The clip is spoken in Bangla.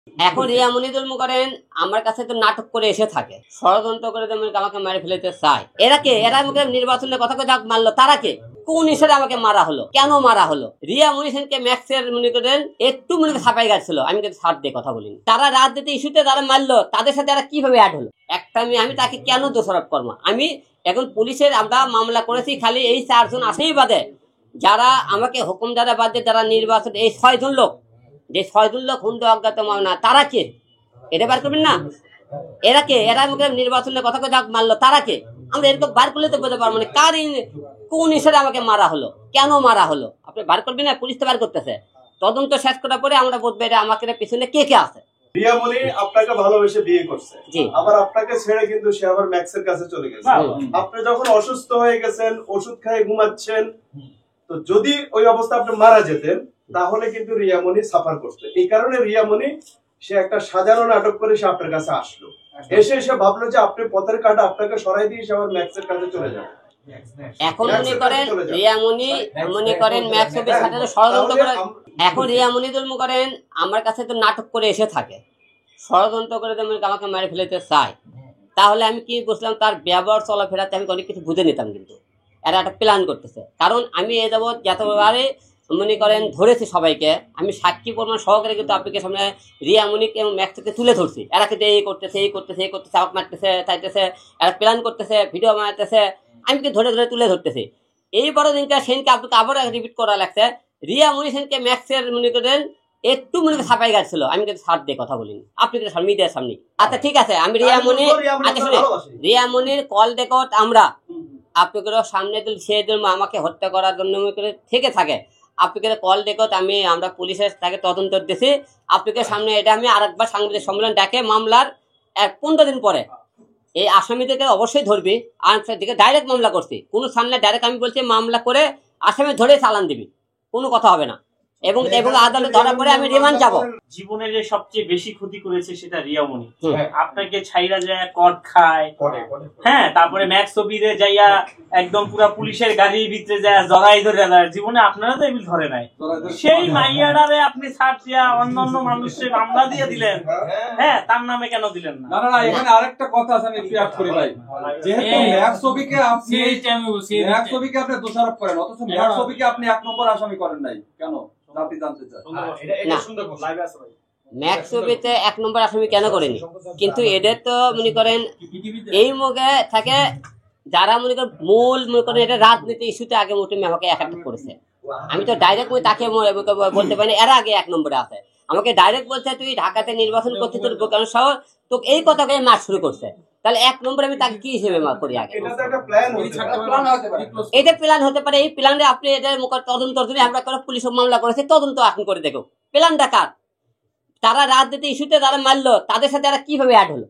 এখন রিয়া মনিদুল করেন আমার কাছে তো নাটক করে এসে থাকে, ষড়যন্ত্র করে আমাকে মারে ফেলতে চায়। এরা আমাকে নির্বাচনের কথা করে মারলো, তারা কে? কোন হিসেবে আমাকে মারা হলো, কেন মারা হলো? রিয়া মনি সেনকে ম্যাক্সের মনে করেন একটু মনে ছাপাই গাছিল, আমি কিন্তু ছাড় দিয়ে কথা বলিনি। তারা রাজনীতি ইস্যুতে যারা মারলো তাদের সাথে এরা কিভাবে অ্যাড হলো? একটা আমি তাকে কেন দোষারোপ করবো? আমি এখন পুলিশের আমরা মামলা করেছি খালি এই 4 জন আসেই বাদে, যারা আমাকে হুকুম দ্বারা বাদে যারা নির্বাচন, এই 6 জন লোক, যে 6 জন লোক হুন্ড অজ্ঞাত মামলা, তারা কে? এটা বার করবেন না? এরা কে? এরা আমাকে নির্বাচনের কথা করে মারলো, তারা কে? আমরা এরকম বার করলে তো বলতে পারবো না কার কোন হিসেবে আমাকে মারা হলো, কেন মারা হলো। আপনি বার করবেন না? পুলিশ তো বার করতেছে, তদন্ত শেষ করার পরে আমরা বলবো এটা আমাকে পিছনে কে কে আছে। রিয়া মনি আপনাকে ভালোবেসে বিয়ে করছে, আবার আপনাকে ছেড়ে কিন্তু সে আবার ম্যাক্সের কাছে চলে গেছে। আপনি যখন অসুস্থ হয়ে গেছেন, ওষুধ খেয়ে ঘুমাচ্ছেন, তো যদি ওই অবস্থা আপনি মারা যেতেন তাহলে কিন্তু রিয়া মনি সাফার করতে। এই কারণে রিয়া মনি সে একটা সাজানো নাটক করে সে আপনার কাছে আসলো, এসে ভাবলো যে আপনি পথের কাটা আপনাকে সরাই দিয়ে সে আবার ম্যাক্সের কাছে চলে যাবে। এখন মনে করেন রিয়া মনি মনে করেন ম্যাক্সের সাথে ষড়যন্ত্র করে, এখন রিয়া মনিদুল করেন আমার কাছে তো নাটক করে এসে থাকে, ষড়যন্ত্র করে আমাকে মারে ফেলতে চায়। তাহলে আমি কি বুঝলাম? তার ব্যবহার চলাফেরাতে আমি অনেক কিছু বুঝে নিতাম, কিন্তু এরা একটা প্ল্যান করতেছে। কারণ আমি এ যাবৎ যতবারে মনে করেন ধরেছি সবাইকে, আমি সাক্ষী প্রমাণ সহকারে কিন্তু আপনাকে সামনে রিয়া মনিক এবং ম্যাক্সকে তুলে ধরছি। এরা কিন্তু এই করতেছে, এই করতেছে, এই করতেছে, আপ মারতেছে, চাইতেছে, এরা প্ল্যান করতেছে, ভিডিও বানাতেছে, আমি কি ধরে ধরে তুলে ধরতেছি। এই বড় দিনটা সেনকে আপনাকে আবার রিপিট করা লাগছে। রিয়া মনি সেনকে ম্যাক্সের মনে করেন একটু মনে ছাপাই গাছিল, আমি কিন্তু ছাড় দিয়ে কথা বলিনি, আপনি কিন্তু মিডিয়ার সামনে। আচ্ছা ঠিক আছে, আমি রিয়া মনি রিয়া মনির কল রেকর্ড আমরা আপনাকে সামনে সে আমাকে হত্যা করার জন্য থেকে থাকে, আপনাকে কল রেকর্ড আমরা পুলিশের তাকে তদন্ত দিয়েছি আপনাকে সামনে। এটা আমি আরেকবার সাংবাদিক সম্মেলন ডাকে মামলার 15 দিন পরে এই আসামিদেরকে অবশ্যই ধরবি, আর দিকে ডাইরেক্ট মামলা করছি, কোনো সামনে ডাইরেক্ট আমি বলছি মামলা করে আসামি ধরে চালান দিবি, কোনো কথা হবে না। এবং আদালত ধরার পরে আমি রিমান্ড যাব। জীবনে যে সবচেয়ে বেশি ক্ষতি করেছে সেটা রিয়া মনি। আপনাকে ছাইরা যায় কট খায়, হ্যাঁ, তারপরে ম্যাক্স অফিসে যাইয়া একদম পুরা পুলিশের গাড়ির ভিতরে যায় জড়াই ধরে দেয়। জীবনে আপনারা তো এগুলো ধরে নাই, সেই মাইয়াডারে আপনি ছাড় দিয়া অন্যান্য মানুষের মামলা দিয়ে দিলেন, হ্যাঁ, তার নামে কেন দিলেন না? না, এখানে আরেকটা কথা আছে, আমি একটু অ্যাড করি ভাই। যেহেতু ম্যাক্স অফিসকে আপনি দোষারোপ করেন, অথচ ম্যাক্স অফিসকে আপনি 1 নম্বর আসামি করেন নাই কেন? ম্যাক্স ছবিতে 1 নম্বর আসামি কেন করেনি? কিন্তু এদের তো মনে করেন এই মুখে থাকে যারা মনে করেন মূল মনে করেন এটা রাজনীতি ইস্যুতে আগে মোটে আমাকে একাত্তর করেছে। আমি তো ডাইরেক্ট তাকে বলতে পারি এরা আগে 1 নম্বরে আছে, আমাকে ডাইরেক্ট বলছে তুই ঢাকাতে নির্বাচন করতে তোর বোকান সহ তো এই কথাকে মার শুরু করছে। তাহলে 1 নম্বরে আমি তাকে কি হিসেবে করি? আগে এটা প্ল্যান হতে পারে, এই প্ল্যানটা আপনি এটার মুখ তদন্ত আমরা করে পুলিশ মামলা করেছে, তদন্ত এখন করে দেখো প্ল্যানটা কার। তারা রাজনীতি ইস্যুতে যারা মারলো তাদের সাথে এরা কিভাবে অ্যাড হলো?